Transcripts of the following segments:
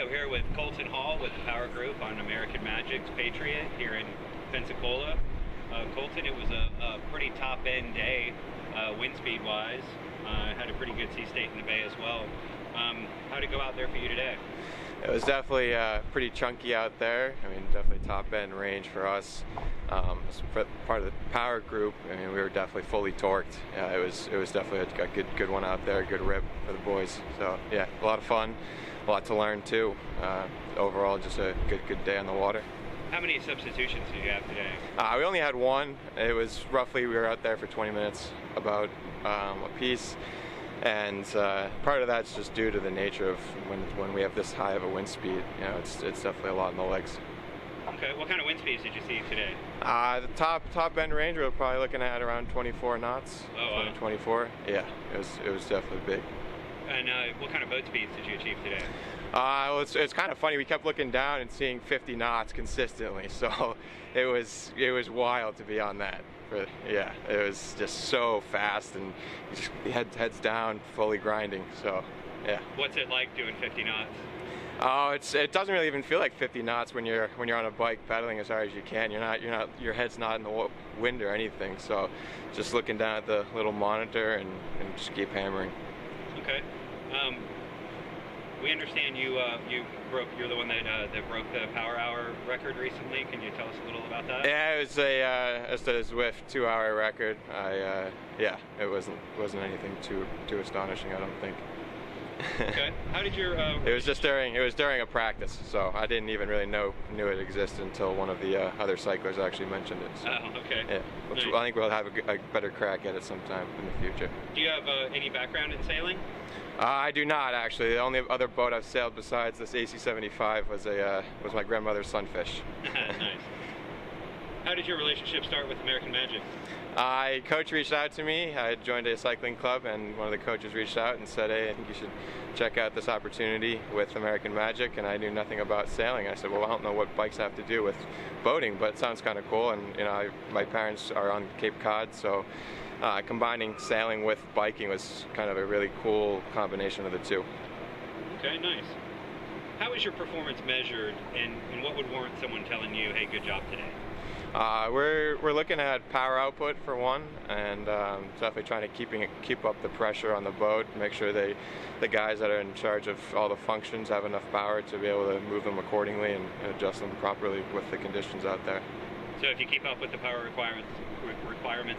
So here with Colten Hall with the Power Group on American Magic's PATRIOT here in Pensacola. Colten, it was a pretty top-end day, wind speed-wise. Had a pretty good sea state in the bay as well. How'd it go out there for you today? It was definitely pretty chunky out there. I mean, definitely top-end range for us. As part of the Power Group, I mean, we were definitely fully torqued. It was definitely a good one out there, good rip for the boys. So yeah, a lot of fun, a lot to learn too. Overall, just a good day on the water. How many substitutions did you have today? We only had one. It was roughly, we were out there for 20 minutes about a piece. And part of that's just due to the nature of when we have this high of a wind speed. You know, it's definitely a lot in the legs. Okay, what kind of wind speeds did you see today? The top end range, we were probably looking at around 24 knots. Oh, wow. 24. Yeah, it was definitely big. And what kind of boat speeds did you achieve today? Well, it's kind of funny. We kept looking down and seeing 50 knots consistently, so it was wild to be on that. But yeah, it was just so fast, and you just heads down, fully grinding. So yeah. What's it like doing 50 knots? Oh, it doesn't really even feel like 50 knots when you're on a bike pedaling as hard as you can. Your head's not in the wind or anything. So just looking down at the little monitor and just keep hammering. Okay. We understand you're the one that broke the power hour record recently. Can you tell us a little about that? Yeah, it was a Zwift 2-hour record. Yeah, it wasn't anything too astonishing, I don't think. Okay. How did your? It was during a practice, so I didn't even really knew it existed until one of the other cyclers actually mentioned it. So, oh, okay. Yeah, Nice. I think we'll have a better crack at it sometime in the future. Do you have any background in sailing? I do not, actually. The only other boat I've sailed besides this AC75 was my grandmother's Sunfish. Nice. How did your relationship start with American Magic? Coach reached out to me. I had joined a cycling club, and one of the coaches reached out and said, "Hey, I think you should check out this opportunity with American Magic." And I knew nothing about sailing. I said, "Well, I don't know what bikes have to do with boating, but it sounds kind of cool." And my parents are on Cape Cod, so combining sailing with biking was kind of a really cool combination of the two. Okay, nice. How is your performance measured, and what would warrant someone telling you, "Hey, good job today"? We're looking at power output for one, and definitely trying to keep up the pressure on the boat, make sure the guys that are in charge of all the functions have enough power to be able to move them accordingly and adjust them properly with the conditions out there. So if you keep up with the power requirements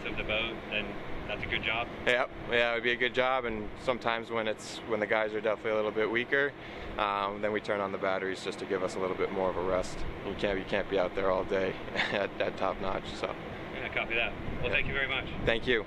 of the boat, then that's a good job? Yeah, it would be a good job, and sometimes when the guys are definitely a little bit weaker, then we turn on the batteries just to give us a little bit more of a rest. You can't be out there all day at top notch. So. Yeah, copy that. Well, thank you very much. Thank you.